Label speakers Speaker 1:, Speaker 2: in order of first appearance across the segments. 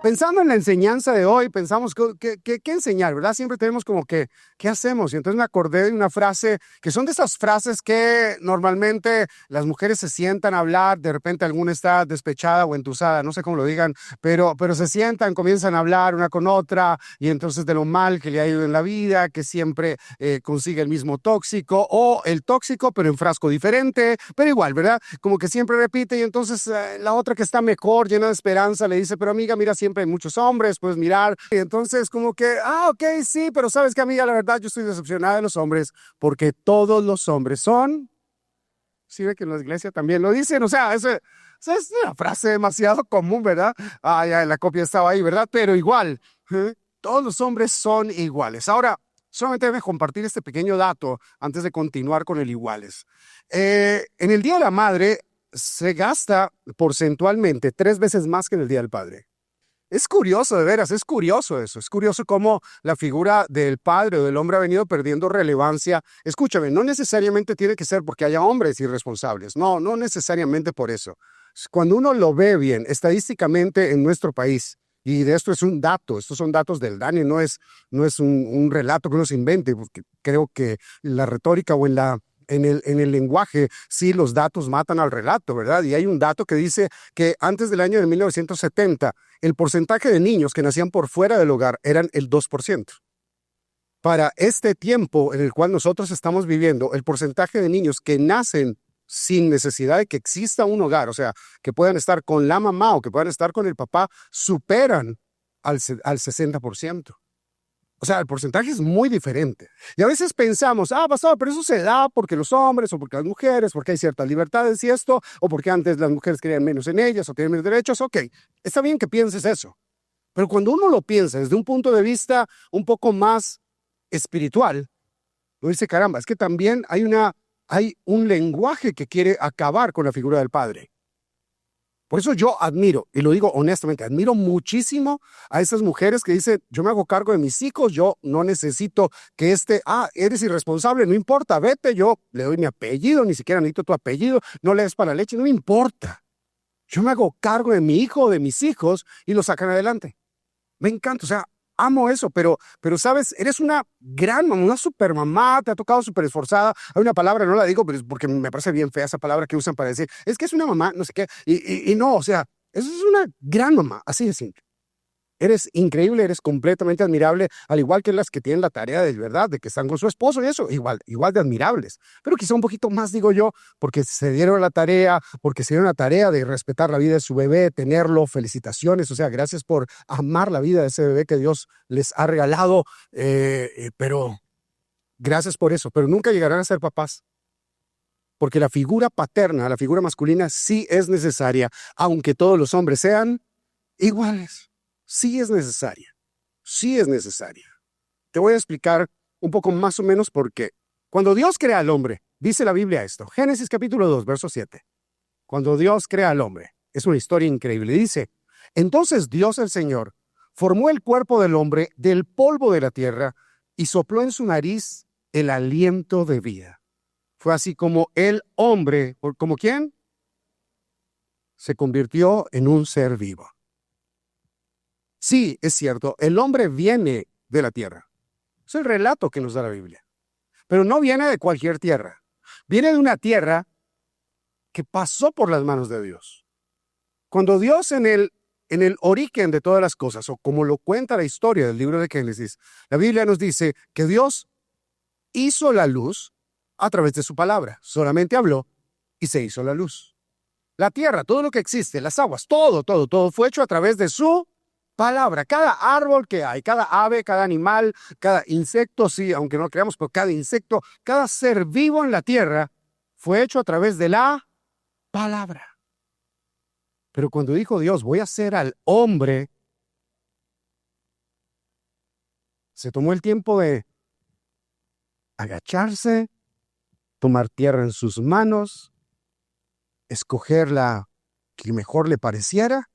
Speaker 1: Pensando en la enseñanza de hoy, pensamos qué enseñar, ¿verdad? Siempre tenemos como que, ¿qué hacemos? Y entonces me acordé de una frase, que son de esas frases que normalmente las mujeres se sientan a hablar, de repente alguna está despechada o entusada, no sé cómo lo digan, pero se sientan, comienzan a hablar una con otra, y entonces de lo mal que le ha ido en la vida, que siempre consigue el mismo tóxico, o el tóxico, pero en frasco diferente, pero igual, ¿verdad? Como que siempre repite, y entonces la otra que está mejor, llena de esperanza, le dice, pero amiga, mira, siempre hay muchos hombres, puedes mirar. Y entonces como que, ok, sí, pero sabes que amiga, la verdad yo estoy decepcionada de los hombres porque todos los hombres son, sí ve que en la iglesia también lo dicen, o sea, es una frase demasiado común, ¿verdad? Ya la copia estaba ahí, ¿verdad? Pero igual, todos los hombres son iguales. Ahora, solamente debe compartir este pequeño dato antes de continuar con el iguales. En el Día de la Madre se gasta porcentualmente 3 veces más que en el Día del Padre. Es curioso, de veras, es curioso eso. Es curioso cómo la figura del padre o del hombre ha venido perdiendo relevancia. Escúchame, no necesariamente tiene que ser porque haya hombres irresponsables. No, no necesariamente por eso. Cuando uno lo ve bien, estadísticamente en nuestro país, y de esto es un dato, estos son datos del DANE, no es un relato que uno se invente, porque creo que la retórica o en el lenguaje, sí, los datos matan al relato, ¿verdad? Y hay un dato que dice que antes del año de 1970, el porcentaje de niños que nacían por fuera del hogar eran el 2%. Para este tiempo en el cual nosotros estamos viviendo, el porcentaje de niños que nacen sin necesidad de que exista un hogar, o sea, que puedan estar con la mamá o que puedan estar con el papá, superan al 60%. O sea, el porcentaje es muy diferente. Y a veces pensamos, pastor, pero eso se da porque los hombres o porque las mujeres, porque hay ciertas libertades y esto, o porque antes las mujeres creían menos en ellas o tienen menos derechos. Ok, está bien que pienses eso. Pero cuando uno lo piensa desde un punto de vista un poco más espiritual, uno dice, caramba, es que también hay un lenguaje que quiere acabar con la figura del padre. Por eso yo admiro, y lo digo honestamente, admiro muchísimo a esas mujeres que dicen, yo me hago cargo de mis hijos, yo no necesito que eres irresponsable, no importa, vete, yo le doy mi apellido, ni siquiera necesito tu apellido, no le des para la leche, no me importa. Yo me hago cargo de mi hijo o de mis hijos y lo sacan adelante. Me encanta, o sea, amo eso, pero sabes, eres una gran mamá, una super mamá, te ha tocado súper esforzada. Hay una palabra, no la digo, pero es porque me parece bien fea esa palabra que usan para decir, es que es una mamá, no sé qué, y no, o sea, eso es una gran mamá, así de simple. Eres increíble, eres completamente admirable, al igual que las que tienen la tarea de verdad, de que están con su esposo y eso, igual de admirables. Pero quizá un poquito más, digo yo, porque se dieron la tarea, porque se dieron la tarea de respetar la vida de su bebé, tenerlo, felicitaciones, o sea, gracias por amar la vida de ese bebé que Dios les ha regalado, pero gracias por eso, pero nunca llegarán a ser papás. Porque la figura paterna, la figura masculina, sí es necesaria, aunque todos los hombres sean iguales. Sí es necesaria, sí es necesaria. Te voy a explicar un poco más o menos por qué. Cuando Dios crea al hombre, dice la Biblia esto, Génesis capítulo 2, verso 7. Cuando Dios crea al hombre, es una historia increíble. Dice, entonces Dios el Señor formó el cuerpo del hombre del polvo de la tierra y sopló en su nariz el aliento de vida. Fue así como el hombre, ¿como quién? Se convirtió en un ser vivo. Sí, es cierto, el hombre viene de la tierra. Es el relato que nos da la Biblia. Pero no viene de cualquier tierra. Viene de una tierra que pasó por las manos de Dios. Cuando Dios en el origen de todas las cosas, o como lo cuenta la historia del libro de Génesis, la Biblia nos dice que Dios hizo la luz a través de su palabra. Solamente habló y se hizo la luz. La tierra, todo lo que existe, las aguas, todo fue hecho a través de su palabra. Cada árbol que hay, cada ave, cada animal, cada insecto, sí, aunque no lo creamos, pero cada insecto, cada ser vivo en la tierra fue hecho a través de la palabra. Pero cuando dijo Dios, voy a hacer al hombre, se tomó el tiempo de agacharse, tomar tierra en sus manos, escoger la que mejor le pareciera,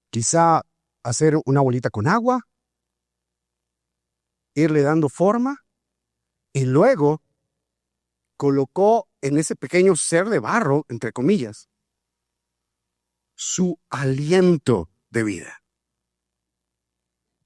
Speaker 1: quizá hacer una bolita con agua, irle dando forma, y luego colocó en ese pequeño ser de barro, entre comillas, su aliento. de vida.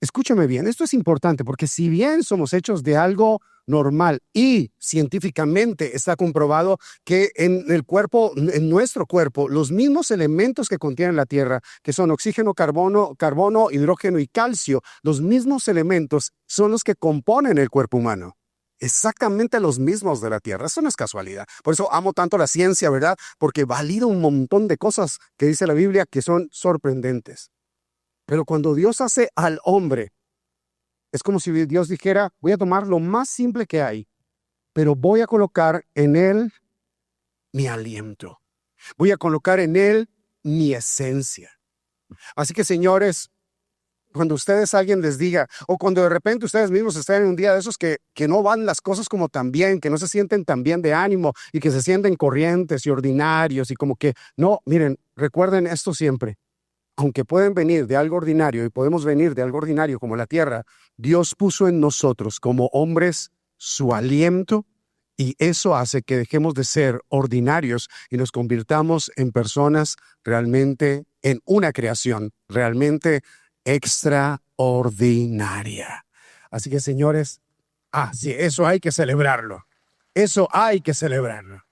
Speaker 1: Escúchame bien, esto es importante porque si bien somos hechos de algo normal y científicamente está comprobado que en el cuerpo, en nuestro cuerpo, los mismos elementos que contiene la Tierra, que son oxígeno, carbono, hidrógeno y calcio, los mismos elementos son los que componen el cuerpo humano. Exactamente los mismos de la Tierra. Eso no es casualidad. Por eso amo tanto la ciencia, ¿verdad? Porque valida un montón de cosas que dice la Biblia que son sorprendentes. Pero cuando Dios hace al hombre, es como si Dios dijera, voy a tomar lo más simple que hay, pero voy a colocar en él mi aliento. Voy a colocar en él mi esencia. Así que, señores, cuando alguien les diga, o cuando de repente ustedes mismos estén en un día de esos que no van las cosas como tan bien, que no se sienten tan bien de ánimo y que se sienten corrientes y ordinarios y como que, no, miren, recuerden esto siempre. Aunque pueden venir de algo ordinario y podemos venir de algo ordinario como la tierra, Dios puso en nosotros como hombres su aliento y eso hace que dejemos de ser ordinarios y nos convirtamos en personas realmente, en una creación realmente extraordinaria. Así que, señores, sí, eso hay que celebrarlo. Eso hay que celebrarlo.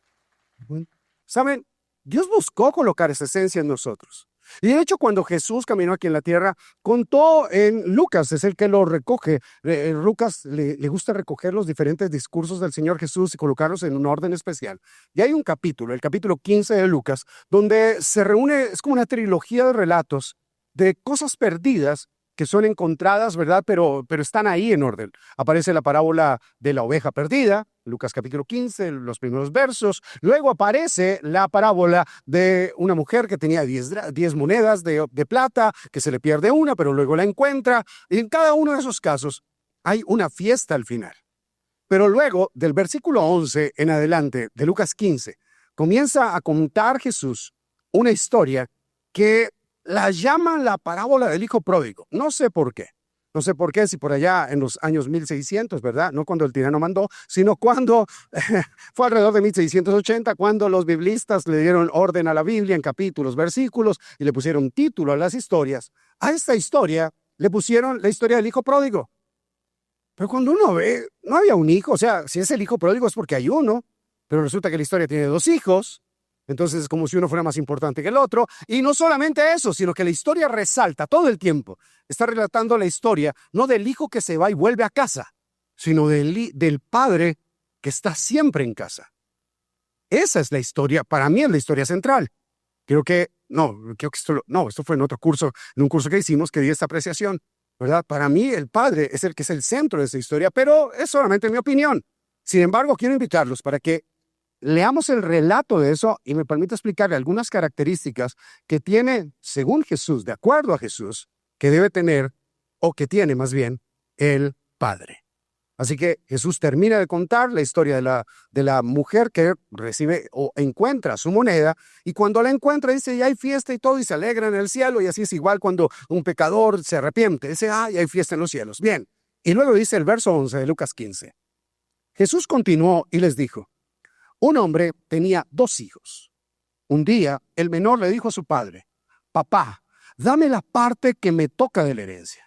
Speaker 1: ¿Saben? Dios buscó colocar esa esencia en nosotros. Y de hecho, cuando Jesús caminó aquí en la tierra, contó en Lucas, es el que lo recoge. Lucas le gusta recoger los diferentes discursos del Señor Jesús y colocarlos en un orden especial. Y hay un capítulo, el capítulo 15 de Lucas, donde se reúne, es como una trilogía de relatos de cosas perdidas que son encontradas, ¿verdad? Pero están ahí en orden. Aparece la parábola de la oveja perdida, Lucas capítulo 15, los primeros versos. Luego aparece la parábola de una mujer que tenía 10 monedas de plata, que se le pierde una, pero luego la encuentra. Y en cada uno de esos casos hay una fiesta al final. Pero luego, del versículo 11 en adelante, de Lucas 15, comienza a contar Jesús una historia que la llaman la parábola del hijo pródigo. No sé por qué. No sé por qué, si por allá en los años 1600, ¿verdad? No cuando el tirano mandó, sino cuando fue alrededor de 1680, cuando los biblistas le dieron orden a la Biblia en capítulos, versículos, y le pusieron título a las historias. A esta historia le pusieron la historia del hijo pródigo. Pero cuando uno ve, no había un hijo. O sea, si es el hijo pródigo es porque hay uno, pero resulta que la historia tiene 2 hijos. Entonces es como si uno fuera más importante que el otro. Y no solamente eso, sino que la historia resalta todo el tiempo. Está relatando la historia no del hijo que se va y vuelve a casa, sino del padre que está siempre en casa. Esa es la historia, para mí es la historia central. Esto fue en otro curso, en un curso que hicimos que di esta apreciación, ¿verdad? Para mí el padre es el que es el centro de esa historia, pero es solamente mi opinión. Sin embargo, quiero invitarlos para que leamos el relato de eso y me permite explicarle algunas características que tiene, según Jesús, de acuerdo a Jesús, que debe tener, o que tiene más bien, el Padre. Así que Jesús termina de contar la historia de la mujer que recibe o encuentra su moneda, y cuando la encuentra dice, ya hay fiesta y todo, y se alegra en el cielo, y así es igual cuando un pecador se arrepiente, dice, ya hay fiesta en los cielos. Bien, y luego dice el verso 11 de Lucas 15. Jesús continuó y les dijo, un hombre tenía 2 hijos. Un día, el menor le dijo a su padre, papá, dame la parte que me toca de la herencia.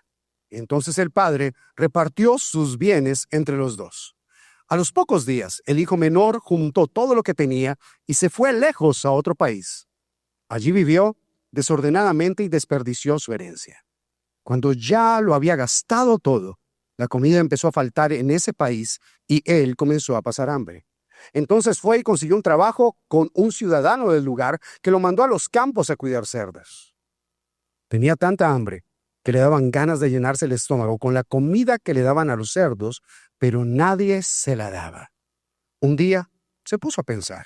Speaker 1: Entonces el padre repartió sus bienes entre los 2. A los pocos días, el hijo menor juntó todo lo que tenía y se fue lejos a otro país. Allí vivió desordenadamente y desperdició su herencia. Cuando ya lo había gastado todo, la comida empezó a faltar en ese país y él comenzó a pasar hambre. Entonces fue y consiguió un trabajo con un ciudadano del lugar que lo mandó a los campos a cuidar cerdos. Tenía tanta hambre que le daban ganas de llenarse el estómago con la comida que le daban a los cerdos, pero nadie se la daba. Un día se puso a pensar,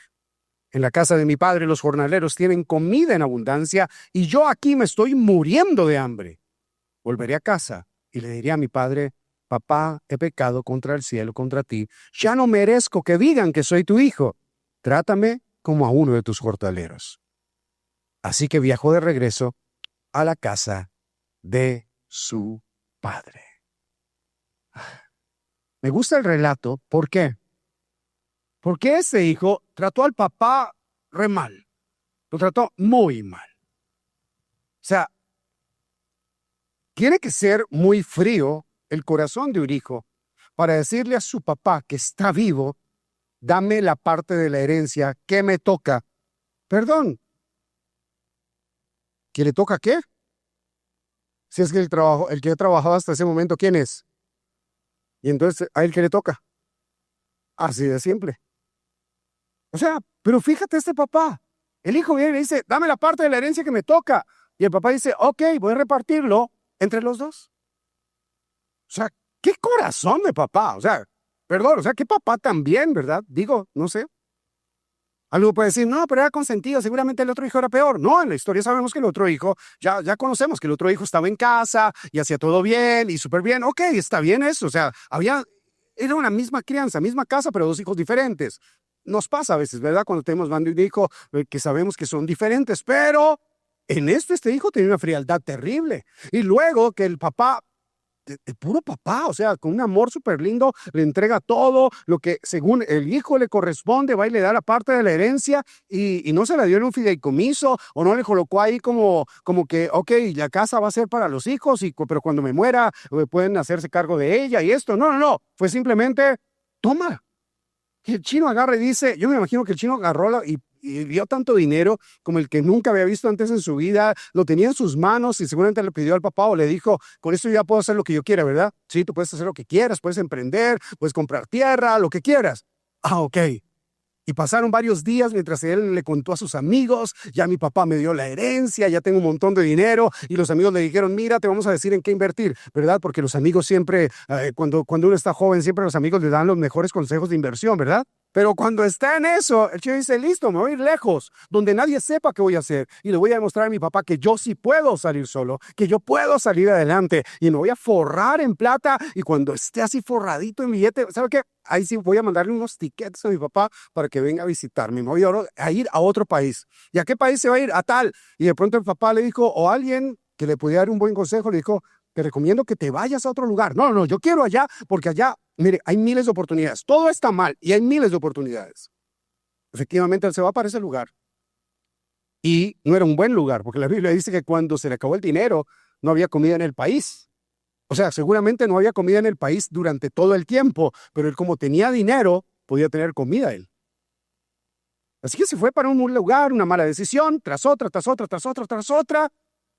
Speaker 1: en la casa de mi padre los jornaleros tienen comida en abundancia y yo aquí me estoy muriendo de hambre. Volveré a casa y le diré a mi padre, papá, he pecado contra el cielo, contra ti. Ya no merezco que digan que soy tu hijo. Trátame como a uno de tus jornaleros. Así que viajó de regreso a la casa de su padre. Me gusta el relato. ¿Por qué? Porque ese hijo trató al papá re mal. Lo trató muy mal. O sea, Tiene que ser muy frío el corazón de un hijo para decirle a su papá que está vivo, dame la parte de la herencia que me toca. Perdón, ¿que le toca qué? Si es que el que ha trabajado hasta ese momento, ¿quién es? Y entonces, ¿a él qué le toca? Así de simple. O sea, pero fíjate este papá. El hijo viene y le dice, dame la parte de la herencia que me toca. Y el papá dice, ok, voy a repartirlo entre los dos. O sea, qué corazón de papá. O sea, perdón, o sea, qué papá también, ¿verdad? Digo, no sé. Algo puede decir, no, pero era consentido, seguramente el otro hijo era peor. No, en la historia sabemos que el otro hijo, ya conocemos que el otro hijo estaba en casa y hacía todo bien y súper bien. Ok, está bien eso. O sea, era una misma crianza, misma casa, pero dos hijos diferentes. Nos pasa a veces, ¿verdad? Cuando tenemos más de un hijo que sabemos que son diferentes, pero en este hijo tenía una frialdad terrible. Y luego que el papá el puro papá, o sea, con un amor súper lindo, le entrega todo lo que según el hijo le corresponde, va y le da la parte de la herencia y no se la dio en un fideicomiso o no le colocó ahí como que, ok, la casa va a ser para los hijos, pero cuando me muera pueden hacerse cargo de ella y esto. No, no, no, fue simplemente, toma. Que el chino agarra y dice, yo me imagino que el chino agarró y dio tanto dinero como el que nunca había visto antes en su vida, lo tenía en sus manos y seguramente le pidió al papá o le dijo, con esto ya puedo hacer lo que yo quiera, ¿verdad? Sí, tú puedes hacer lo que quieras, puedes emprender, puedes comprar tierra, lo que quieras. Ah, ok. Y pasaron varios días mientras él le contó a sus amigos, ya mi papá me dio la herencia, ya tengo un montón de dinero, y los amigos le dijeron, mira, te vamos a decir en qué invertir, ¿verdad? Porque los amigos siempre, cuando uno está joven, siempre los amigos le dan los mejores consejos de inversión, ¿verdad? Pero cuando está en eso, el chico dice, listo, me voy a ir lejos, donde nadie sepa qué voy a hacer. Y le voy a demostrar a mi papá que yo sí puedo salir solo, que yo puedo salir adelante. Y me voy a forrar en plata. Y cuando esté así forradito en billete, ¿sabe qué? Ahí sí voy a mandarle unos tickets a mi papá para que venga a visitarme. Me voy a ir a otro país. ¿Y a qué país se va a ir? A tal. Y de pronto el papá le dijo, o alguien que le pudiera dar un buen consejo, le dijo, te recomiendo que te vayas a otro lugar. No, no, yo quiero allá, porque allá, mire, hay miles de oportunidades. Todo está mal y hay miles de oportunidades. Efectivamente, él se va para ese lugar. Y no era un buen lugar, porque la Biblia dice que cuando se le acabó el dinero, no había comida en el país. O sea, seguramente no había comida en el país durante todo el tiempo, pero él como tenía dinero, podía tener comida él. Así que se fue para un lugar, una mala decisión, tras otra, tras otra, tras otra, tras otra,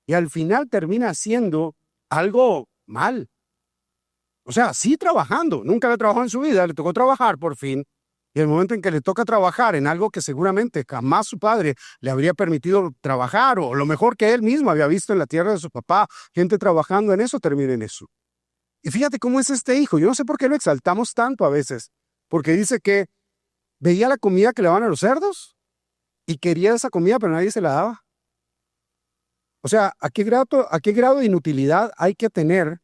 Speaker 1: y al final termina haciendo algo mal. O sea, sí trabajando, nunca había trabajado en su vida, le tocó trabajar por fin, y el momento en que le toca trabajar en algo que seguramente jamás su padre le habría permitido trabajar, o lo mejor que él mismo había visto en la tierra de su papá, gente trabajando en eso, termina en eso. Y fíjate cómo es este hijo, yo no sé por qué lo exaltamos tanto a veces, porque dice que veía la comida que le daban a los cerdos y quería esa comida, pero nadie se la daba. O sea, a qué grado de inutilidad hay que tener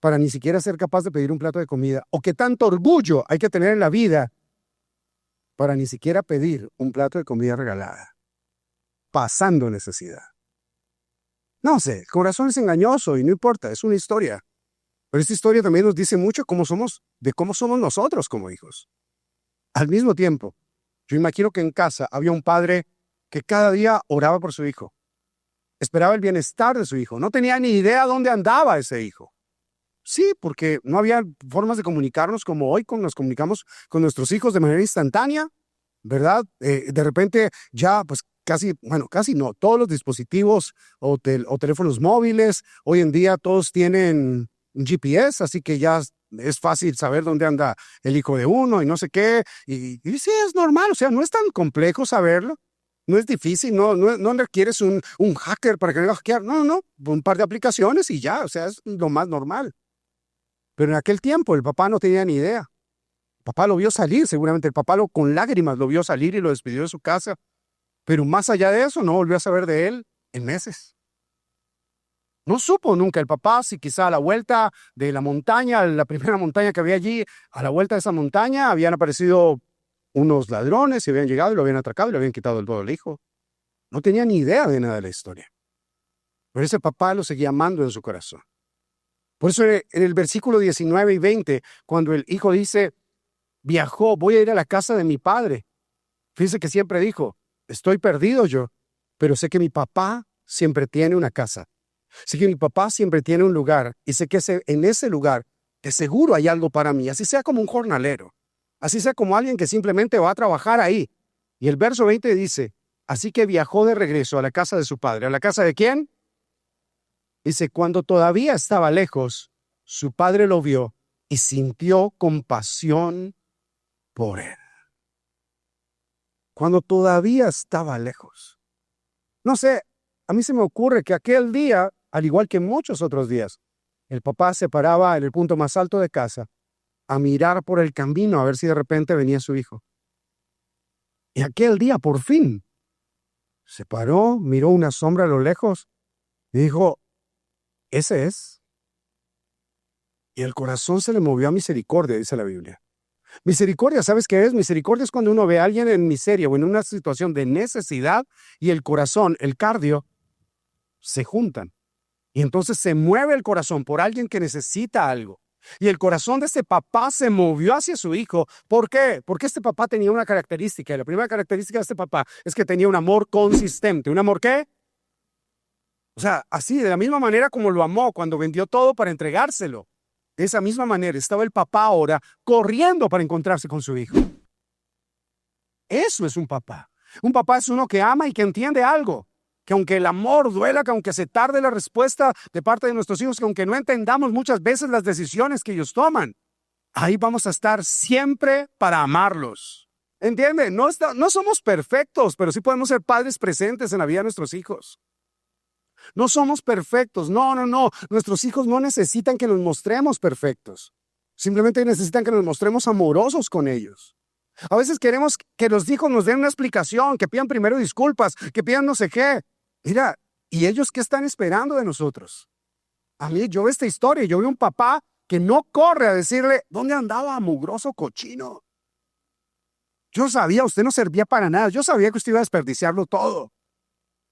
Speaker 1: para ni siquiera ser capaz de pedir un plato de comida? ¿O qué tanto orgullo hay que tener en la vida para ni siquiera pedir un plato de comida regalada, pasando necesidad? No sé, el corazón es engañoso y no importa, es una historia. Pero esta historia también nos dice mucho de cómo somos nosotros como hijos. Al mismo tiempo, yo imagino que en casa había un padre que cada día oraba por su hijo, esperaba el bienestar de su hijo, no tenía ni idea dónde andaba ese hijo. Sí, porque no había formas de comunicarnos como hoy, nos comunicamos con nuestros hijos de manera instantánea, ¿verdad? De repente ya, pues casi, bueno, casi no, todos los dispositivos o teléfonos móviles, hoy en día todos tienen un GPS, así que ya es fácil saber dónde anda el hijo de uno y no sé qué, y sí, es normal, o sea, no es tan complejo saberlo. No es difícil, no requieres un hacker para que venga a hackear, no, no, un par de aplicaciones y ya, o sea, es lo más normal. Pero en aquel tiempo el papá no tenía ni idea. El papá lo vio salir, seguramente el papá con lágrimas lo vio salir y lo despidió de su casa. Pero más allá de eso, no volvió a saber de él en meses. No supo nunca el papá si quizá a la vuelta de la montaña, la primera montaña que había allí, a la vuelta de esa montaña habían aparecido unos ladrones y habían llegado y lo habían atracado y le habían quitado el todo al hijo. No tenía ni idea de nada de la historia. Pero ese papá lo seguía amando en su corazón. Por eso en el versículo 19 y 20, cuando el hijo dice, viajó, voy a ir a la casa de mi padre. Fíjese que siempre dijo, estoy perdido yo, pero sé que mi papá siempre tiene una casa. Así que mi papá siempre tiene un lugar y sé que en ese lugar de seguro hay algo para mí, así sea como un jornalero, así sea como alguien que simplemente va a trabajar ahí. Y el verso 20 dice, así que viajó de regreso a la casa de su padre. ¿A la casa de quién? Dice, cuando todavía estaba lejos, su padre lo vio y sintió compasión por él. Cuando todavía estaba lejos. No sé, a mí se me ocurre que aquel día, al igual que muchos otros días, el papá se paraba en el punto más alto de casa a mirar por el camino a ver si de repente venía su hijo. Y aquel día, por fin, se paró, miró una sombra a lo lejos y dijo, ese es. Y el corazón se le movió a misericordia, dice la Biblia. Misericordia, ¿sabes qué es? Misericordia es cuando uno ve a alguien en miseria o en una situación de necesidad y el corazón, el cardio, se juntan. Y entonces se mueve el corazón por alguien que necesita algo. Y el corazón de este papá se movió hacia su hijo. ¿Por qué? Porque este papá tenía una característica. Y la primera característica de este papá es que tenía un amor consistente. ¿Un amor qué? O sea, así, de la misma manera como lo amó cuando vendió todo para entregárselo. De esa misma manera estaba el papá ahora corriendo para encontrarse con su hijo. Eso es un papá. Un papá es uno que ama y que entiende algo. Que aunque el amor duela, que aunque se tarde la respuesta de parte de nuestros hijos, que aunque no entendamos muchas veces las decisiones que ellos toman, ahí vamos a estar siempre para amarlos. ¿Entiende? No somos perfectos, pero sí podemos ser padres presentes en la vida de nuestros hijos. No somos perfectos. No. Nuestros hijos no necesitan que nos mostremos perfectos. Simplemente necesitan que nos mostremos amorosos con ellos. A veces queremos que los hijos nos den una explicación, que pidan primero disculpas, que pidan no sé qué. Mira, ¿y ellos qué están esperando de nosotros? A mí, yo veo esta historia, yo veo un papá que no corre a decirle, ¿dónde andaba, mugroso cochino? Yo sabía, usted no servía para nada. Yo sabía que usted iba a desperdiciarlo todo.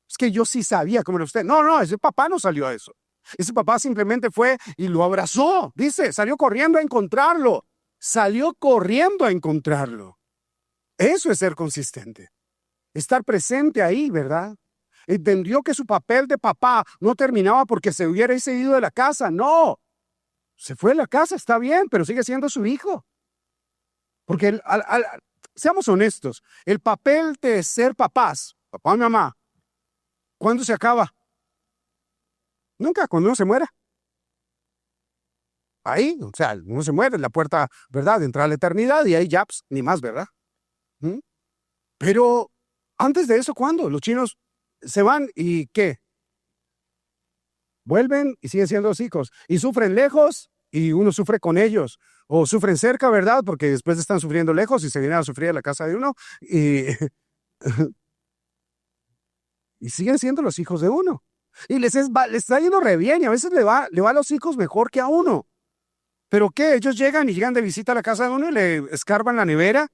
Speaker 1: Es que yo sí sabía cómo era usted. No, ese papá no salió a eso. Ese papá simplemente fue y lo abrazó. Dice, salió corriendo a encontrarlo. Salió corriendo a encontrarlo. Eso es ser consistente. Estar presente ahí, ¿verdad? Entendió que su papel de papá no terminaba porque se hubiera ido de la casa. No. Se fue de la casa, está bien, pero sigue siendo su hijo. Porque seamos honestos, el papel de ser papás, papá y mamá, ¿cuándo se acaba? Nunca, cuando uno se muera. Ahí, o sea, uno se muere, la puerta, ¿verdad?, de entrar a la eternidad y ahí ya, pues, ni más, ¿verdad? ¿Mm? Pero antes de eso, ¿cuándo? Los chinos se van y ¿qué? Vuelven y siguen siendo los hijos. Y sufren lejos y uno sufre con ellos. O sufren cerca, ¿verdad? Porque después están sufriendo lejos y se vienen a sufrir a la casa de uno. Y, y siguen siendo los hijos de uno. Y les está yendo re bien y a veces le va a los hijos mejor que a uno. ¿Pero qué? Ellos llegan y llegan de visita a la casa de uno y le escarban la nevera.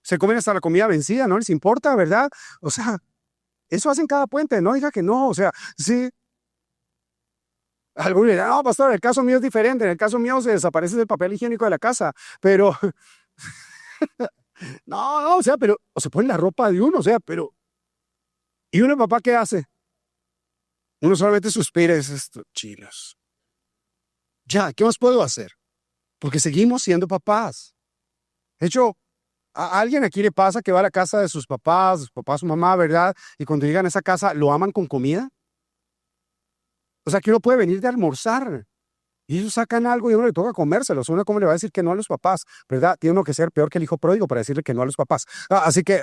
Speaker 1: Se comen hasta la comida vencida, no les importa, ¿verdad? O sea, eso hacen cada puente, no diga que no, o sea, sí. Algunos dirán, no, pastor, el caso mío es diferente, en el caso mío se desaparece el papel higiénico de la casa, pero, no, o sea, pero, o se pone la ropa de uno, o sea, pero, ¿y uno, papá, qué hace? Uno solamente suspira y dice, estos chinos. Ya, ¿qué más puedo hacer? Porque seguimos siendo papás. De hecho, a alguien aquí le pasa que va a la casa de sus papás, su mamá, ¿verdad? Y cuando llegan a esa casa, ¿lo aman con comida? O sea, que uno puede venir de almorzar y ellos sacan algo y a uno le toca comérselos. Uno, ¿cómo le va a decir que no a los papás? ¿Verdad? Tiene uno que ser peor que el hijo pródigo para decirle que no a los papás. Así que,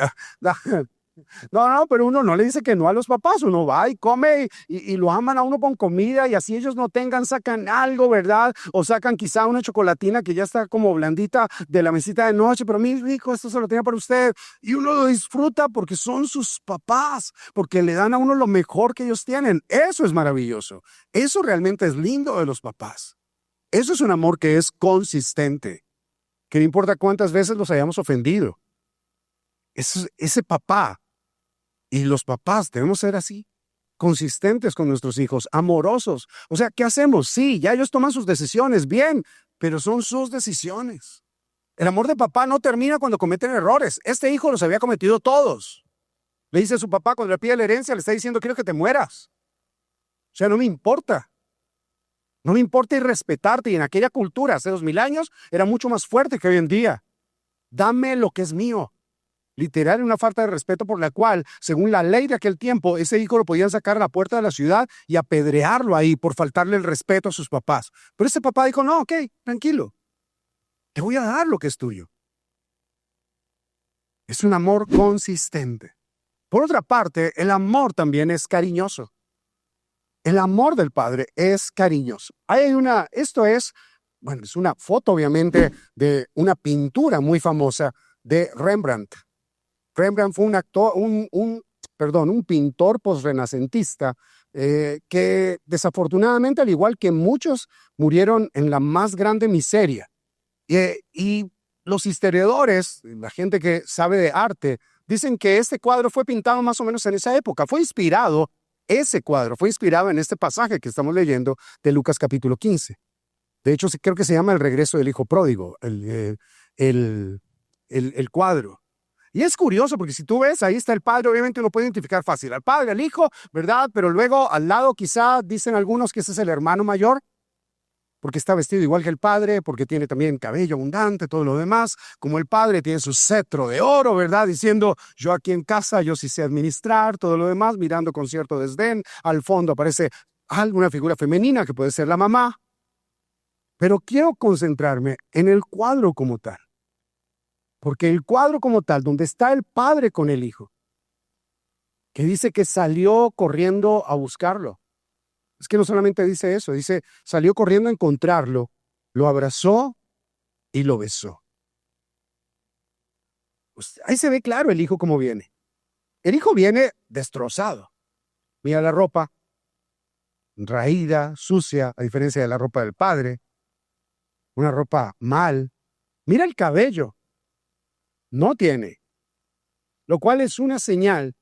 Speaker 1: no, pero uno no le dice que no a los papás. Uno va y come y lo aman a uno con comida y así ellos no tengan, sacan algo, ¿verdad? O sacan quizá una chocolatina que ya está como blandita de la mesita de noche, pero mi hijo, esto se lo tenía para usted. Y uno lo disfruta porque son sus papás, porque le dan a uno lo mejor que ellos tienen. Eso es maravilloso. Eso realmente es lindo de los papás. Eso es un amor que es consistente, que no importa cuántas veces los hayamos ofendido. Ese papá. Y los papás debemos ser así, consistentes con nuestros hijos, amorosos. O sea, ¿qué hacemos? Sí, ya ellos toman sus decisiones, bien, pero son sus decisiones. El amor de papá no termina cuando cometen errores. Este hijo los había cometido todos. Le dice a su papá cuando le pide la herencia, le está diciendo, quiero que te mueras. O sea, no me importa. No me importa irrespetarte. Y en aquella cultura, hace 2000 años, era mucho más fuerte que hoy en día. Dame lo que es mío. Literal, una falta de respeto por la cual, según la ley de aquel tiempo, ese hijo lo podían sacar a la puerta de la ciudad y apedrearlo ahí por faltarle el respeto a sus papás. Pero ese papá dijo, no, ok, tranquilo. Te voy a dar lo que es tuyo. Es un amor consistente. Por otra parte, el amor también es cariñoso. El amor del Padre es cariñoso. Esto es, bueno, es una foto obviamente de una pintura muy famosa de Rembrandt. Rembrandt fue un pintor posrenacentista que desafortunadamente, al igual que muchos, murieron en la más grande miseria. Y los historiadores, la gente que sabe de arte, dicen que este cuadro fue pintado más o menos en esa época. Ese cuadro fue inspirado en este pasaje que estamos leyendo de Lucas capítulo 15. De hecho, creo que se llama El regreso del hijo pródigo, el cuadro. Y es curioso porque si tú ves, ahí está el padre, obviamente uno puede identificar fácil al padre, al hijo, ¿verdad? Pero luego al lado quizá dicen algunos que ese es el hermano mayor, porque está vestido igual que el padre, porque tiene también cabello abundante, todo lo demás. Como el padre tiene su cetro de oro, ¿verdad? Diciendo, yo aquí en casa, yo sí sé administrar, todo lo demás, mirando con cierto desdén. Al fondo aparece alguna figura femenina que puede ser la mamá. Pero quiero concentrarme en el cuadro como tal. Porque el cuadro como tal, donde está el padre con el hijo, que dice que salió corriendo a buscarlo. Es que no solamente dice eso, dice, salió corriendo a encontrarlo, lo abrazó y lo besó. Pues ahí se ve claro el hijo cómo viene. El hijo viene destrozado. Mira la ropa, raída, sucia, a diferencia de la ropa del padre. Una ropa mal. Mira el cabello. No tiene. Lo cual es una señal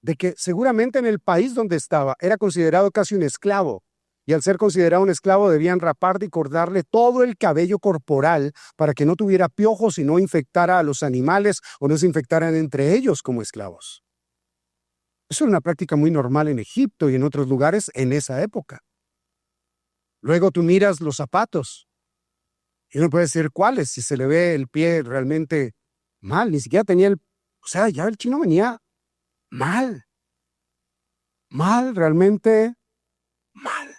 Speaker 1: de que seguramente en el país donde estaba era considerado casi un esclavo. Y al ser considerado un esclavo debían raparle y cortarle todo el cabello corporal para que no tuviera piojos y no infectara a los animales o no se infectaran entre ellos como esclavos. Eso era una práctica muy normal en Egipto y en otros lugares en esa época. Luego tú miras los zapatos y no puedes decir cuáles si se le ve el pie realmente mal. Ni siquiera tenía ya el chino venía mal. Mal, realmente mal.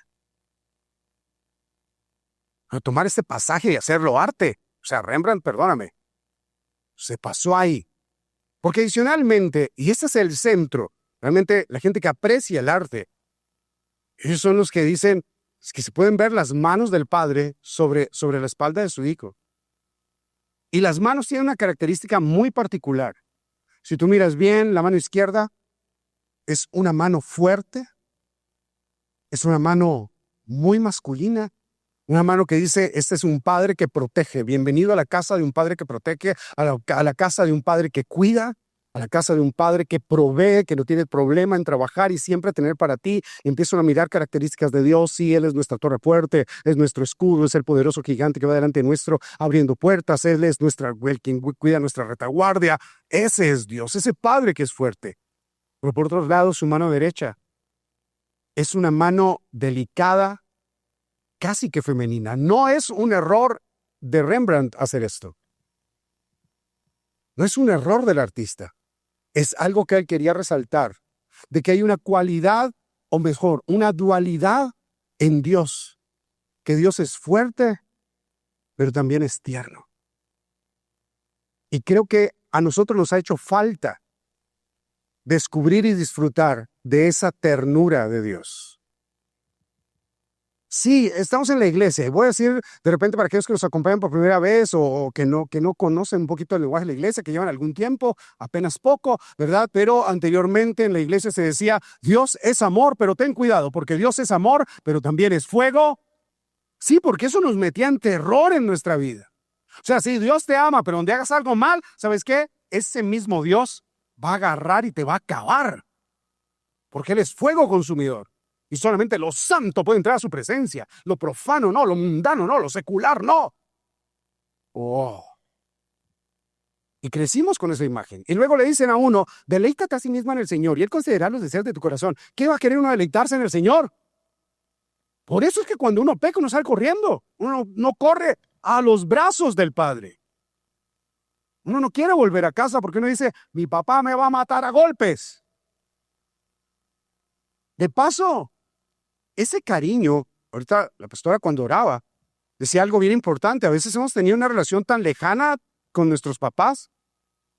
Speaker 1: A tomar este pasaje y hacerlo arte. O sea, Rembrandt, perdóname, se pasó ahí. Porque adicionalmente, y este es el centro, realmente la gente que aprecia el arte, ellos son los que dicen que se pueden ver las manos del padre sobre la espalda de su hijo. Y las manos tienen una característica muy particular. Si tú miras bien, la mano izquierda es una mano fuerte, es una mano muy masculina, una mano que dice, este es un padre que protege. Bienvenido a la casa de un padre que protege, a la casa de un padre que cuida, a la casa de un padre que provee, que no tiene problema en trabajar y siempre tener para ti. Empiezan a mirar características de Dios. Sí, Él es nuestra torre fuerte, es nuestro escudo, es el poderoso gigante que va delante nuestro abriendo puertas. Él es quien cuida nuestra retaguardia. Ese es Dios, ese padre que es fuerte. Pero por otro lado, su mano derecha es una mano delicada, casi que femenina. No es un error de Rembrandt hacer esto. No es un error del artista. Es algo que él quería resaltar, de que hay una cualidad, o mejor, una dualidad en Dios. Que Dios es fuerte, pero también es tierno. Y creo que a nosotros nos ha hecho falta descubrir y disfrutar de esa ternura de Dios. Sí, estamos en la iglesia. Voy a decir de repente para aquellos que nos acompañan por primera vez o que no conocen un poquito el lenguaje de la iglesia, que llevan algún tiempo, apenas poco, ¿verdad? Pero anteriormente en la iglesia se decía, Dios es amor, pero ten cuidado, porque Dios es amor, pero también es fuego. Sí, porque eso nos metía en terror en nuestra vida. O sea, sí, Dios te ama, pero donde hagas algo mal, ¿sabes qué? Ese mismo Dios va a agarrar y te va a acabar, porque Él es fuego consumidor. Y solamente lo santo puede entrar a su presencia. Lo profano no, lo mundano no, lo secular no. Oh. Y crecimos con esa imagen. Y luego le dicen a uno, deleítate a sí mismo en el Señor y Él concederá los deseos de tu corazón. ¿Qué va a querer uno deleitarse en el Señor? Por eso es que cuando uno peca, uno sale corriendo. Uno no corre a los brazos del Padre. Uno no quiere volver a casa porque uno dice, mi papá me va a matar a golpes. De paso, ese cariño, ahorita la pastora cuando oraba, decía algo bien importante. A veces hemos tenido una relación tan lejana con nuestros papás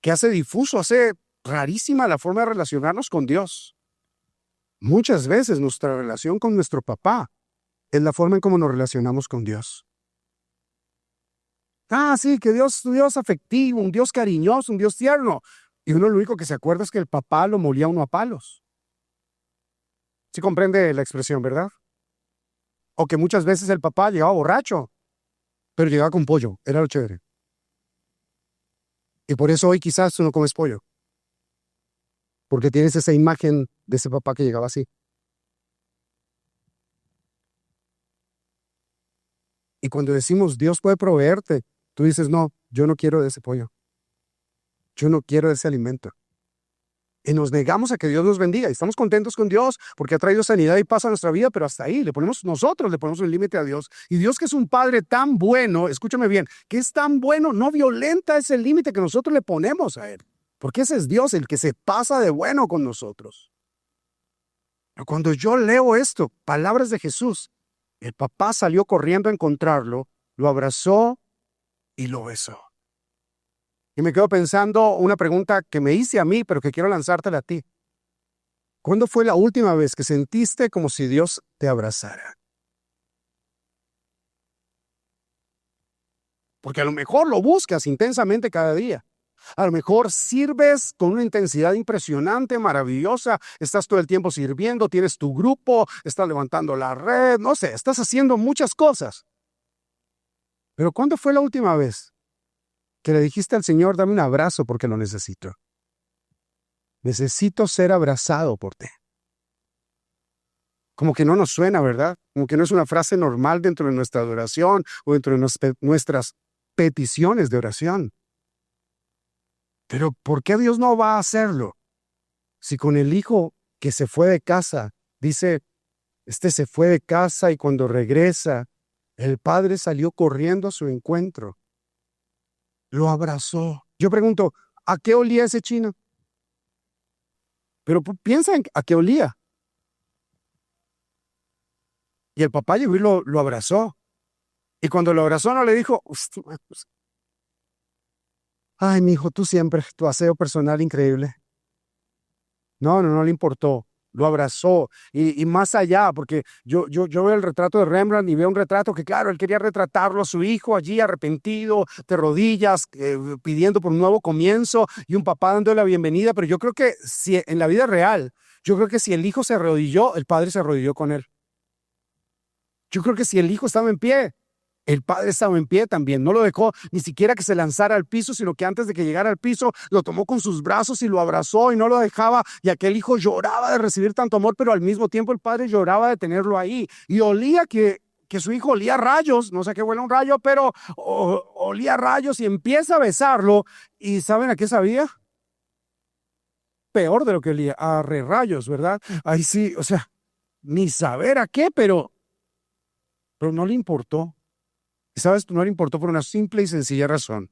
Speaker 1: que hace difuso, hace rarísima la forma de relacionarnos con Dios. Muchas veces nuestra relación con nuestro papá es la forma en cómo nos relacionamos con Dios. Sí, que Dios, un Dios afectivo, un Dios cariñoso, un Dios tierno. Y uno lo único que se acuerda es que el papá lo molía a uno a palos. ¿Sí comprende la expresión, verdad? O que muchas veces el papá llegaba borracho, pero llegaba con pollo, era lo chévere. Y por eso hoy quizás tú no comes pollo. Porque tienes esa imagen de ese papá que llegaba así. Y cuando decimos Dios puede proveerte, tú dices, no, yo no quiero de ese pollo. Yo no quiero de ese alimento. Y nos negamos a que Dios nos bendiga. Y estamos contentos con Dios porque ha traído sanidad y paz a nuestra vida, pero hasta ahí nosotros le ponemos un límite a Dios. Y Dios, que es un Padre tan bueno, escúchame bien, que es tan bueno, no violenta ese límite que nosotros le ponemos a Él. Porque ese es Dios el que se pasa de bueno con nosotros. Pero cuando yo leo esto, palabras de Jesús, el papá salió corriendo a encontrarlo, lo abrazó y lo besó. Y me quedo pensando una pregunta que me hice a mí, pero que quiero lanzártela a ti. ¿Cuándo fue la última vez que sentiste como si Dios te abrazara? Porque a lo mejor lo buscas intensamente cada día. A lo mejor sirves con una intensidad impresionante, maravillosa. Estás todo el tiempo sirviendo, tienes tu grupo, estás levantando la red, no sé, estás haciendo muchas cosas. Pero ¿cuándo fue la última vez que le dijiste al Señor, dame un abrazo porque lo necesito? Necesito ser abrazado por ti. Como que no nos suena, ¿verdad? Como que no es una frase normal dentro de nuestra adoración o dentro de nuestras peticiones de oración. Pero ¿por qué Dios no va a hacerlo? Si con el hijo que se fue de casa, dice, se fue de casa y cuando regresa, el padre salió corriendo a su encuentro. Lo abrazó. Yo pregunto, ¿a qué olía ese chino? Pero piensa en a qué olía. Y el papá llegó y lo abrazó. Y cuando lo abrazó no le dijo, ay, mi hijo, tú siempre, tu aseo personal increíble. No le importó. Lo abrazó y más allá, porque yo veo el retrato de Rembrandt y veo un retrato que, claro, él quería retratarlo a su hijo allí arrepentido, de rodillas, pidiendo por un nuevo comienzo y un papá dándole la bienvenida. Pero yo creo que si en la vida real, yo creo que si el hijo se arrodilló, el padre se arrodilló con él. Yo creo que si el hijo estaba en pie, el padre estaba en pie también. No lo dejó ni siquiera que se lanzara al piso, sino que antes de que llegara al piso, lo tomó con sus brazos y lo abrazó y no lo dejaba. Y aquel hijo lloraba de recibir tanto amor, pero al mismo tiempo el padre lloraba de tenerlo ahí. Y olía que su hijo olía a rayos, no sé qué huele un rayo, pero olía a rayos y empieza a besarlo. ¿Y saben a qué sabía? Peor de lo que olía, a re rayos, ¿verdad? Ahí sí, o sea, ni saber a qué, pero no le importó. Y sabes, no le importó por una simple y sencilla razón.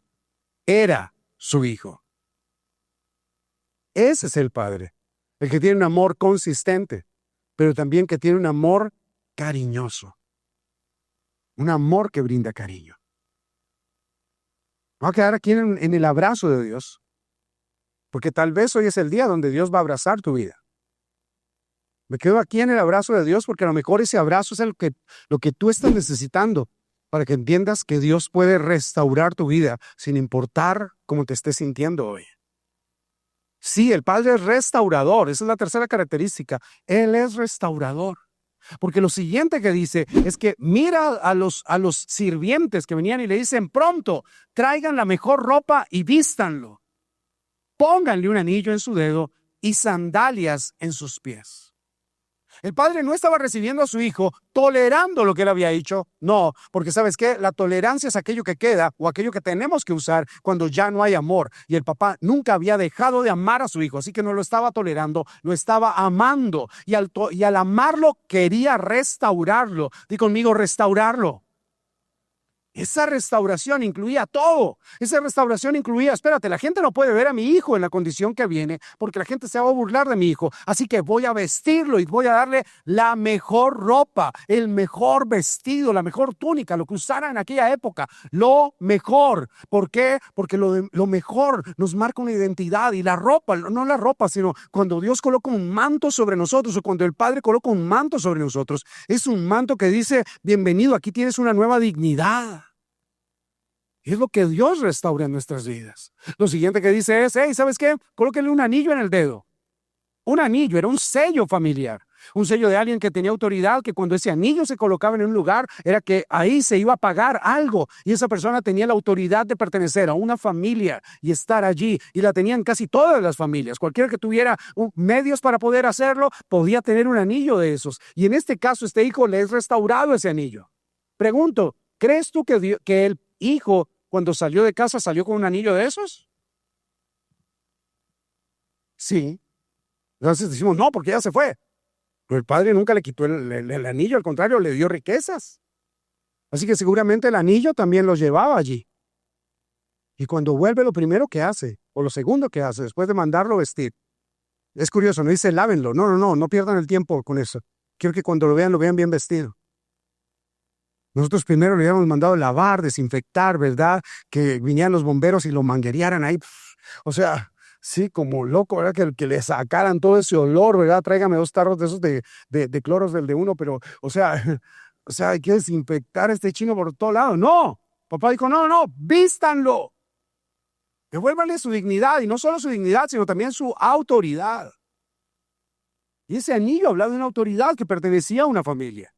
Speaker 1: Era su hijo. Ese es el Padre, el que tiene un amor consistente, pero también que tiene un amor cariñoso. Un amor que brinda cariño. Voy a quedar aquí en el abrazo de Dios, porque tal vez hoy es el día donde Dios va a abrazar tu vida. Me quedo aquí en el abrazo de Dios porque a lo mejor ese abrazo es lo que tú estás necesitando para que entiendas que Dios puede restaurar tu vida sin importar cómo te estés sintiendo hoy. Sí, el Padre es restaurador. Esa es la tercera característica. Él es restaurador. Porque lo siguiente que dice es que mira a los sirvientes que venían y le dicen, pronto, traigan la mejor ropa y vístanlo. Pónganle un anillo en su dedo y sandalias en sus pies. El padre no estaba recibiendo a su hijo tolerando lo que él había hecho. No, porque ¿sabes qué? La tolerancia es aquello que queda o aquello que tenemos que usar cuando ya no hay amor. Y el papá nunca había dejado de amar a su hijo, así que no lo estaba tolerando, lo estaba amando. Y al amarlo quería restaurarlo. Di conmigo, restaurarlo. Esa restauración incluía todo. Esa restauración incluía, espérate, la gente no puede ver a mi hijo en la condición que viene porque la gente se va a burlar de mi hijo. Así que voy a vestirlo y voy a darle la mejor ropa, el mejor vestido, la mejor túnica, lo que usara en aquella época. Lo mejor. ¿Por qué? Porque lo mejor nos marca una identidad y la ropa, no la ropa, sino cuando Dios coloca un manto sobre nosotros o cuando el Padre coloca un manto sobre nosotros, es un manto que dice, bienvenido, aquí tienes una nueva dignidad. Es lo que Dios restaura en nuestras vidas. Lo siguiente que dice es, hey, ¿sabes qué? Colóquenle un anillo en el dedo. Un anillo, era un sello familiar. Un sello de alguien que tenía autoridad, que cuando ese anillo se colocaba en un lugar, era que ahí se iba a pagar algo. Y esa persona tenía la autoridad de pertenecer a una familia y estar allí. Y la tenían casi todas las familias. Cualquiera que tuviera medios para poder hacerlo, podía tener un anillo de esos. Y en este caso, este hijo le es restaurado ese anillo. Pregunto, ¿crees tú que el hijo, cuando salió de casa, salió con un anillo de esos? Sí. Entonces decimos, no, porque ya se fue. Pero el padre nunca le quitó el anillo, al contrario, le dio riquezas. Así que seguramente el anillo también lo llevaba allí. Y cuando vuelve, lo primero que hace, o lo segundo que hace, después de mandarlo vestir, es curioso, no dice lávenlo. No pierdan el tiempo con eso. Quiero que cuando lo vean bien vestido. Nosotros primero le habíamos mandado lavar, desinfectar, ¿verdad? Que vinieran los bomberos y lo manguerearan ahí. O sea, sí, como loco, ¿verdad? Que le sacaran todo ese olor, ¿verdad? Tráigame 2 tarros de esos de cloros del de uno, pero, o sea, hay que desinfectar a este chino por todo lado. No, papá dijo, no, vístanlo. Devuélvanle su dignidad, y no solo su dignidad, sino también su autoridad. Y ese anillo hablaba de una autoridad que pertenecía a una familia,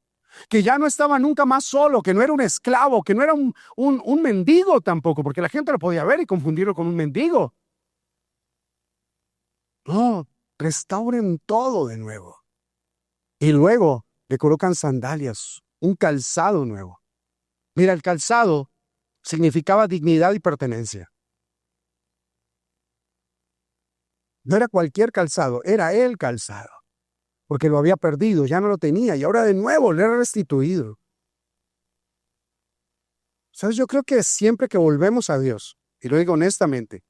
Speaker 1: que ya no estaba nunca más solo, que no era un esclavo, que no era un mendigo tampoco, porque la gente lo podía ver y confundirlo con un mendigo. No, restauren todo de nuevo. Y luego le colocan sandalias, un calzado nuevo. Mira, el calzado significaba dignidad y pertenencia. No era cualquier calzado, era el calzado, porque lo había perdido, ya no lo tenía, y ahora de nuevo le era restituido. ¿Sabes? Yo creo que siempre que volvemos a Dios, y lo digo honestamente,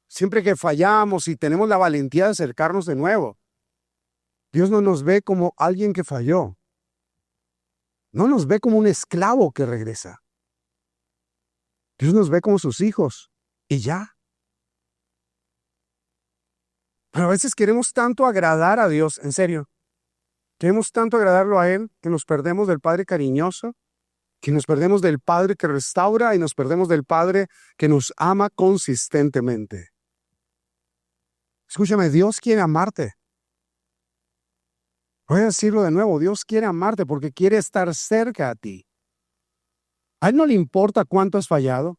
Speaker 1: siempre que fallamos y tenemos la valentía de acercarnos de nuevo, Dios no nos ve como alguien que falló. No nos ve como un esclavo que regresa. Dios nos ve como sus hijos y ya. Pero a veces queremos tanto agradar a Dios, en serio. Queremos tanto agradarlo a Él que nos perdemos del Padre cariñoso, que nos perdemos del Padre que restaura y nos perdemos del Padre que nos ama consistentemente. Escúchame, Dios quiere amarte. Voy a decirlo de nuevo, Dios quiere amarte porque quiere estar cerca a ti. A Él no le importa cuánto has fallado.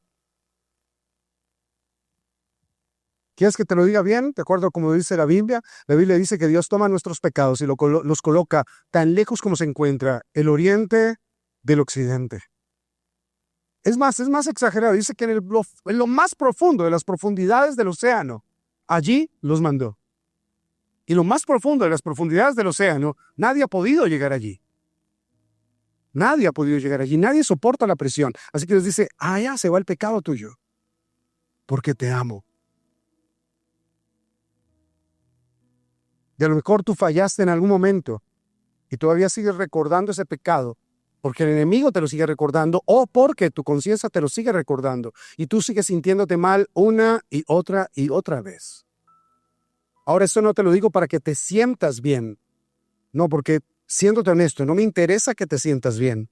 Speaker 1: ¿Quieres que te lo diga bien? De acuerdo como dice la Biblia dice que Dios toma nuestros pecados y los coloca tan lejos como se encuentra el oriente del occidente. Es más exagerado. Dice que en lo más profundo de las profundidades del océano, allí los mandó. Y lo más profundo de las profundidades del océano, nadie ha podido llegar allí. Nadie ha podido llegar allí. Nadie soporta la presión. Así que Dios dice, allá se va el pecado tuyo, porque te amo. Y a lo mejor tú fallaste en algún momento y todavía sigues recordando ese pecado porque el enemigo te lo sigue recordando o porque tu conciencia te lo sigue recordando y tú sigues sintiéndote mal una y otra vez. Ahora, esto no te lo digo para que te sientas bien. No, porque siéndote honesto, no me interesa que te sientas bien.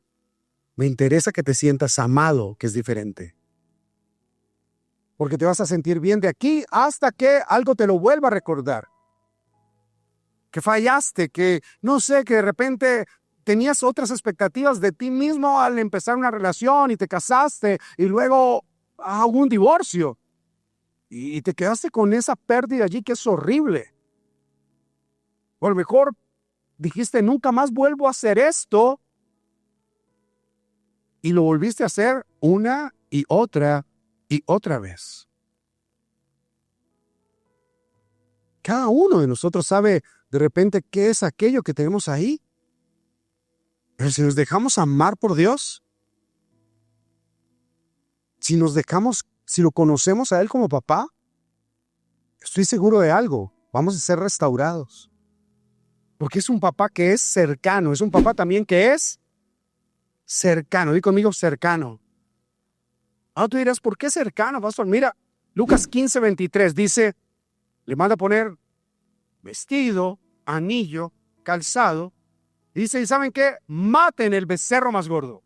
Speaker 1: Me interesa que te sientas amado, que es diferente. Porque te vas a sentir bien de aquí hasta que algo te lo vuelva a recordar. Que fallaste, que no sé, que de repente tenías otras expectativas de ti mismo al empezar una relación y te casaste y luego hubo un divorcio y te quedaste con esa pérdida allí que es horrible. O a lo mejor dijiste, nunca más vuelvo a hacer esto, y lo volviste a hacer una y otra vez. Cada uno de nosotros sabe de repente qué es aquello que tenemos ahí. Pero si nos dejamos amar por Dios, si lo conocemos a Él como papá, estoy seguro de algo, vamos a ser restaurados. Porque es un papá que es cercano, es un papá también que es cercano. Di conmigo, cercano. Ahora tú dirás, ¿por qué cercano, pastor? Mira, Lucas 15:23 dice, le manda a poner vestido, anillo, calzado. Y dice, ¿y saben qué? Maten el becerro más gordo.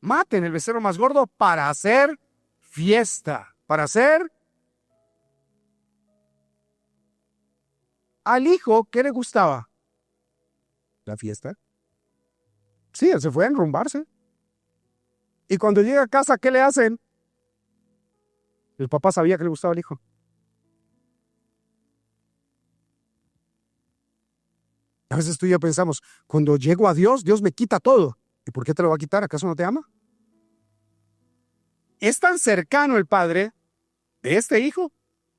Speaker 1: Maten el becerro más gordo para hacer fiesta. Para hacer al hijo, ¿qué le gustaba? La fiesta. Sí, él se fue a enrumbarse. Y cuando llega a casa, ¿qué le hacen? El papá sabía que le gustaba al hijo. A veces tú y yo pensamos, cuando llego a Dios, Dios me quita todo. ¿Y por qué te lo va a quitar? ¿Acaso no te ama? Es tan cercano el padre de este hijo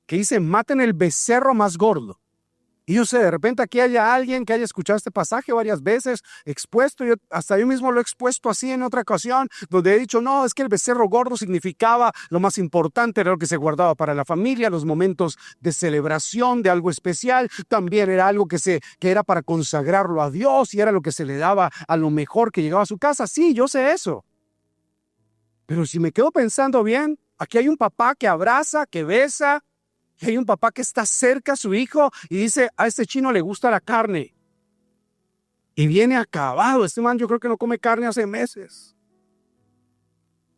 Speaker 1: que dice, maten el becerro más gordo. Y yo sé, de repente aquí haya alguien que haya escuchado este pasaje varias veces expuesto, hasta yo mismo lo he expuesto así en otra ocasión, donde he dicho, no, es que el becerro gordo significaba lo más importante, era lo que se guardaba para la familia, los momentos de celebración de algo especial, también era algo que era para consagrarlo a Dios y era lo que se le daba a lo mejor que llegaba a su casa. Sí, yo sé eso. Pero si me quedo pensando bien, aquí hay un papá que abraza, que besa, y hay un papá que está cerca a su hijo y dice, a este chino le gusta la carne. Y viene acabado. Este man yo creo que no come carne hace meses.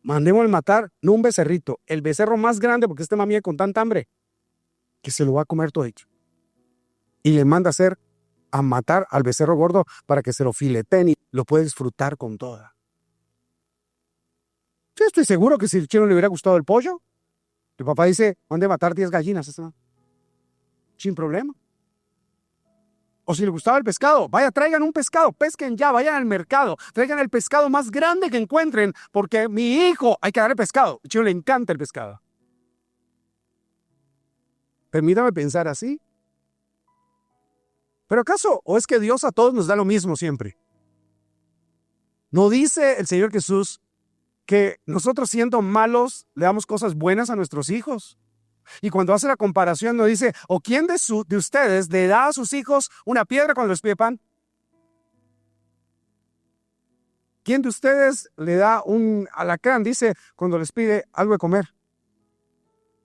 Speaker 1: Mandémosle matar, no un becerrito, el becerro más grande, porque este mami con tanta hambre, que se lo va a comer todo hecho. Y le manda a matar al becerro gordo para que se lo fileteen y lo puede disfrutar con toda. Yo estoy seguro que si el chino le hubiera gustado el pollo, el papá dice, mande a matar 10 gallinas. Sin problema. O si le gustaba el pescado, vaya, traigan un pescado, pesquen ya, vayan al mercado, traigan el pescado más grande que encuentren, porque mi hijo, hay que darle pescado. Al chino le encanta el pescado. Permítame pensar así. ¿Pero acaso, o es que Dios a todos nos da lo mismo siempre? ¿No dice el Señor Jesús que nosotros siendo malos le damos cosas buenas a nuestros hijos? Y cuando hace la comparación nos dice, ¿o quién de ustedes le da a sus hijos una piedra cuando les pide pan? ¿Quién de ustedes le da un alacrán, dice, cuando les pide algo de comer?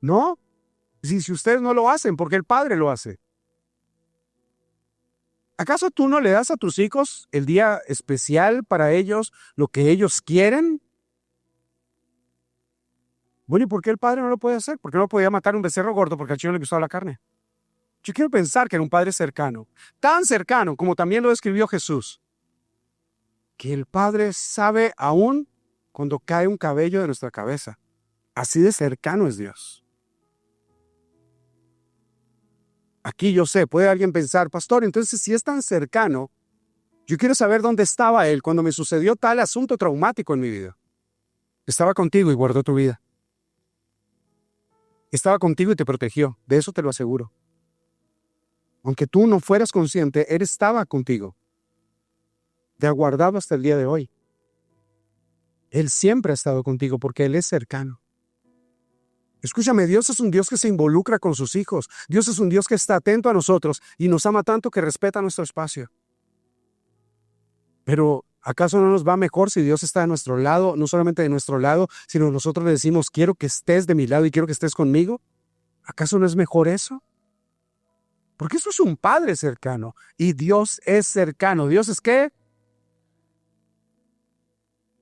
Speaker 1: ¿No? Si ustedes no lo hacen, porque el Padre lo hace. ¿Acaso tú no le das a tus hijos el día especial para ellos, lo que ellos quieren? Bueno, ¿y por qué el padre no lo puede hacer? ¿Por qué no podía matar un becerro gordo porque al chino le gustaba la carne? Yo quiero pensar que era un padre cercano, tan cercano como también lo describió Jesús, que el Padre sabe aún cuando cae un cabello de nuestra cabeza. Así de cercano es Dios. Aquí yo sé, puede alguien pensar, pastor, entonces si es tan cercano, yo quiero saber dónde estaba Él cuando me sucedió tal asunto traumático en mi vida. Estaba contigo y guardó tu vida. Estaba contigo y te protegió, de eso te lo aseguro. Aunque tú no fueras consciente, Él estaba contigo. Te ha guardado hasta el día de hoy. Él siempre ha estado contigo porque Él es cercano. Escúchame, Dios es un Dios que se involucra con sus hijos. Dios es un Dios que está atento a nosotros y nos ama tanto que respeta nuestro espacio. Pero, ¿acaso no nos va mejor si Dios está de nuestro lado, no solamente de nuestro lado, sino nosotros le decimos, quiero que estés de mi lado y quiero que estés conmigo? ¿Acaso no es mejor eso? Porque eso es un Padre cercano y Dios es cercano. ¿Dios es qué?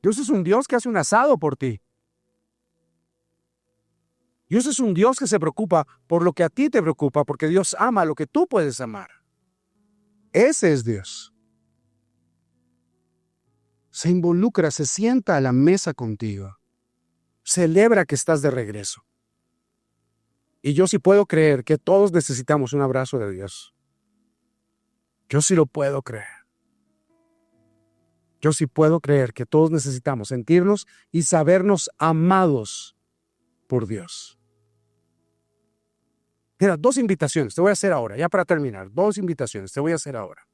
Speaker 1: Dios es un Dios que hace un asado por ti. Dios es un Dios que se preocupa por lo que a ti te preocupa, porque Dios ama lo que tú puedes amar. Ese es Dios. Se involucra, se sienta a la mesa contigo. Celebra que estás de regreso. Y yo sí puedo creer que todos necesitamos un abrazo de Dios. Yo sí lo puedo creer. Yo sí puedo creer que todos necesitamos sentirnos y sabernos amados por Dios. Mira, 2 invitaciones te voy a hacer ahora, ya para terminar. 2 invitaciones te voy a hacer ahora.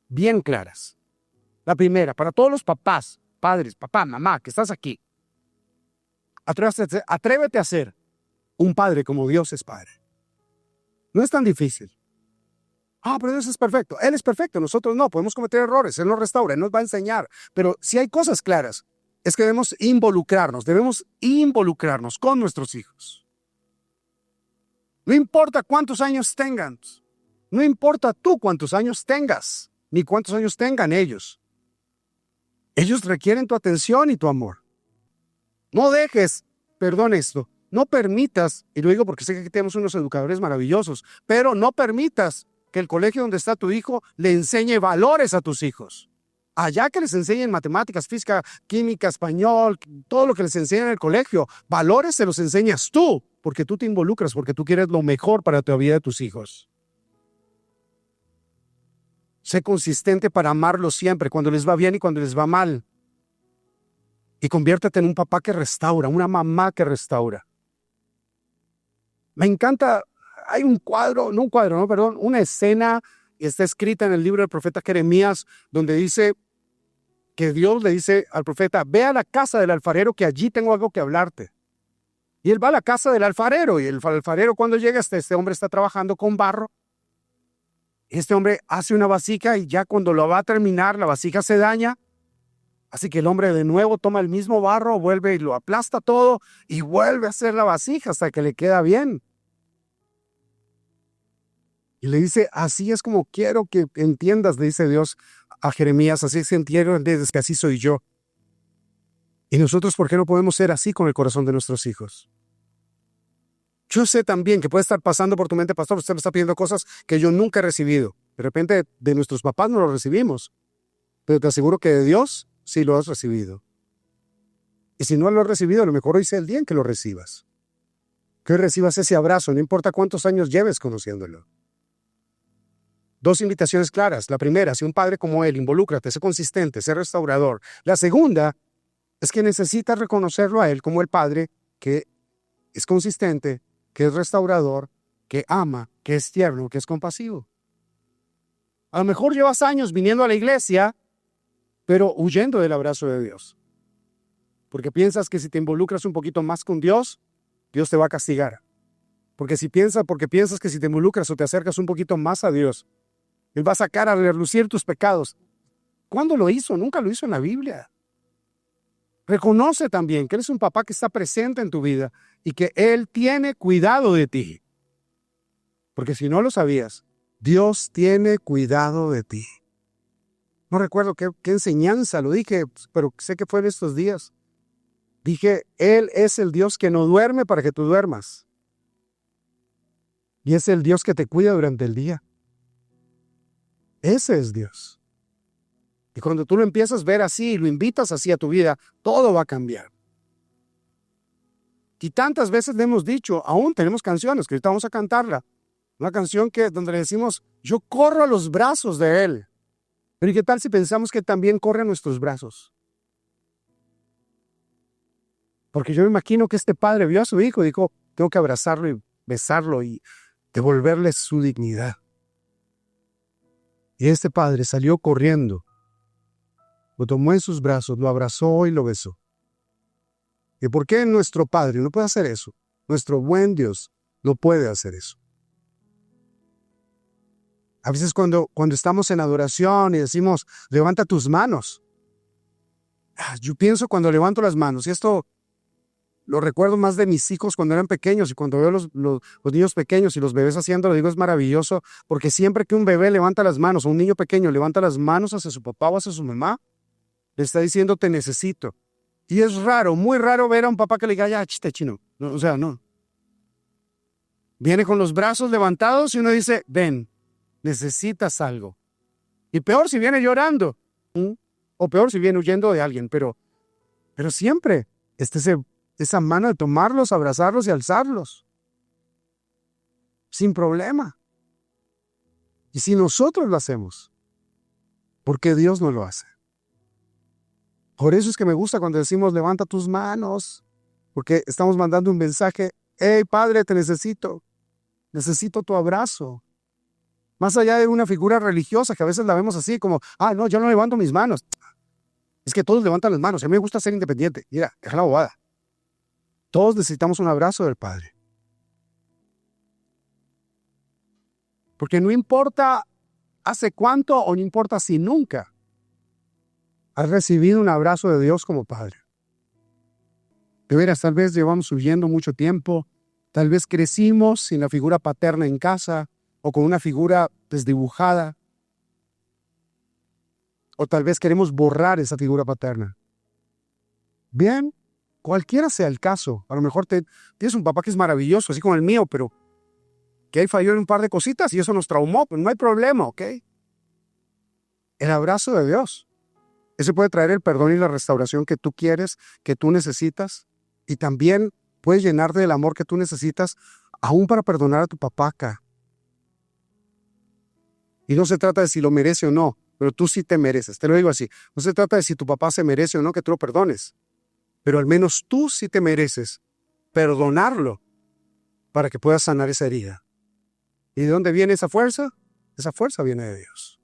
Speaker 1: Bien claras. La primera, para todos los papás, padres, papá, mamá, que estás aquí. Atrévete a ser un padre como Dios es padre. No es tan difícil. Pero Dios es perfecto. Él es perfecto, nosotros no. Podemos cometer errores, Él nos restaura, Él nos va a enseñar. Pero si hay cosas claras, es que debemos involucrarnos con nuestros hijos. No importa cuántos años tengan, no importa tú cuántos años tengas, ni cuántos años tengan ellos. Ellos requieren tu atención y tu amor. No dejes, no permitas, y lo digo porque sé que aquí tenemos unos educadores maravillosos, pero no permitas que el colegio donde está tu hijo le enseñe valores a tus hijos. Allá que les enseñen matemáticas, física, química, español, todo lo que les enseñan en el colegio, valores se los enseñas tú, porque tú te involucras, porque tú quieres lo mejor para tu vida de tus hijos. Sé consistente para amarlos siempre, cuando les va bien y cuando les va mal. Y conviértete en un papá que restaura, una mamá que restaura. Me encanta, hay una escena, y está escrita en el libro del profeta Jeremías, donde dice que Dios le dice al profeta, ve a la casa del alfarero, que allí tengo algo que hablarte. Y él va a la casa del alfarero, y el alfarero cuando llega, este hombre está trabajando con barro. Este hombre hace una vasija y ya cuando lo va a terminar, la vasija se daña. Así que el hombre de nuevo toma el mismo barro, vuelve y lo aplasta todo y vuelve a hacer la vasija hasta que le queda bien. Y le dice, así es como quiero que entiendas, le dice Dios a Jeremías, así es que entiendes que así soy yo. Y nosotros, ¿por qué no podemos ser así con el corazón de nuestros hijos? Yo sé también que puede estar pasando por tu mente, pastor, usted me está pidiendo cosas que yo nunca he recibido. De repente de nuestros papás no lo recibimos, pero te aseguro que de Dios sí lo has recibido. Y si no lo has recibido, a lo mejor hoy sea el día en que lo recibas. Que hoy recibas ese abrazo, no importa cuántos años lleves conociéndolo. 2 invitaciones claras. La primera, si un padre como él, involúcrate, sé consistente, sé restaurador. La segunda es que necesitas reconocerlo a él como el padre que es consistente, que es restaurador, que ama, que es tierno, que es compasivo. A lo mejor llevas años viniendo a la iglesia, pero huyendo del abrazo de Dios. Porque piensas que si te involucras un poquito más con Dios, Dios te va a castigar. Porque piensas que si te involucras o te acercas un poquito más a Dios, Él va a sacar a relucir tus pecados. ¿Cuándo lo hizo? Nunca lo hizo en la Biblia. Reconoce también que eres un papá que está presente en tu vida y que Él tiene cuidado de ti. Porque si no lo sabías, Dios tiene cuidado de ti. No recuerdo qué enseñanza lo dije, pero sé que fue en estos días. Dije, Él es el Dios que no duerme para que tú duermas. Y es el Dios que te cuida durante el día. Ese es Dios. Y cuando tú lo empiezas a ver así y lo invitas así a tu vida, todo va a cambiar. Y tantas veces le hemos dicho, aún tenemos canciones, que ahorita vamos a cantarla. Una canción donde le decimos, yo corro a los brazos de Él. Pero ¿y qué tal si pensamos que también corre a nuestros brazos? Porque yo me imagino que este padre vio a su hijo y dijo, tengo que abrazarlo y besarlo y devolverle su dignidad. Y este padre salió corriendo, lo tomó en sus brazos, lo abrazó y lo besó. ¿Y por qué nuestro Padre no puede hacer eso? Nuestro buen Dios no puede hacer eso. A veces cuando estamos en adoración y decimos, levanta tus manos. Yo pienso cuando levanto las manos, y esto lo recuerdo más de mis hijos cuando eran pequeños, y cuando veo los niños pequeños y los bebés haciéndolo, digo, es maravilloso, porque siempre que un bebé levanta las manos, o un niño pequeño levanta las manos hacia su papá o hacia su mamá, le está diciendo, te necesito. Y es raro, muy raro ver a un papá que le diga, ya, chiste chino. No, no. Viene con los brazos levantados y uno dice, ven, necesitas algo. Y peor si viene llorando, o peor si viene huyendo de alguien, pero siempre esa mano de tomarlos, abrazarlos y alzarlos. Sin problema. Y si nosotros lo hacemos, ¿por qué Dios no lo hace? Por eso es que me gusta cuando decimos levanta tus manos, porque estamos mandando un mensaje: hey Padre, te necesito tu abrazo. Más allá de una figura religiosa que a veces la vemos así como, no, yo no levanto mis manos. Es que todos levantan las manos, a mí me gusta ser independiente. Mira, deja la bobada. Todos necesitamos un abrazo del Padre. Porque no importa hace cuánto o no importa si nunca has recibido un abrazo de Dios como Padre. De veras, tal vez llevamos huyendo mucho tiempo, tal vez crecimos sin la figura paterna en casa o con una figura desdibujada, o tal vez queremos borrar esa figura paterna. Bien, cualquiera sea el caso, a lo mejor tienes un papá que es maravilloso, así como el mío, pero que ahí falló en un par de cositas y eso nos traumó, pero no hay problema, ¿ok? El abrazo de Dios. Ese puede traer el perdón y la restauración que tú quieres, que tú necesitas, y también puedes llenarte del amor que tú necesitas, aún para perdonar a tu papá acá. Y no se trata de si lo merece o no, pero tú sí te mereces, te lo digo así. No se trata de si tu papá se merece o no que tú lo perdones, pero al menos tú sí te mereces perdonarlo para que puedas sanar esa herida. ¿Y de dónde viene esa fuerza? Esa fuerza viene de Dios.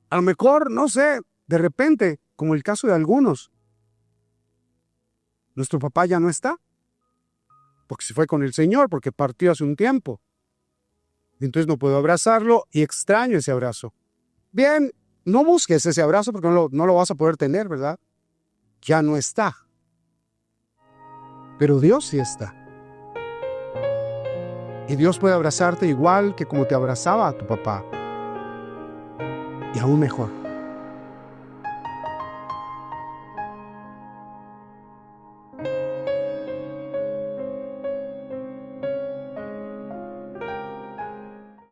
Speaker 1: A lo mejor, no sé, de repente, como el caso de algunos, nuestro papá ya no está, porque se fue con el Señor, porque partió hace un tiempo. Entonces no puedo abrazarlo y extraño ese abrazo. Bien, no busques ese abrazo porque no lo vas a poder tener, ¿verdad? Ya no está. Pero Dios sí está. Y Dios puede abrazarte igual que como te abrazaba a tu papá. Y aún mejor.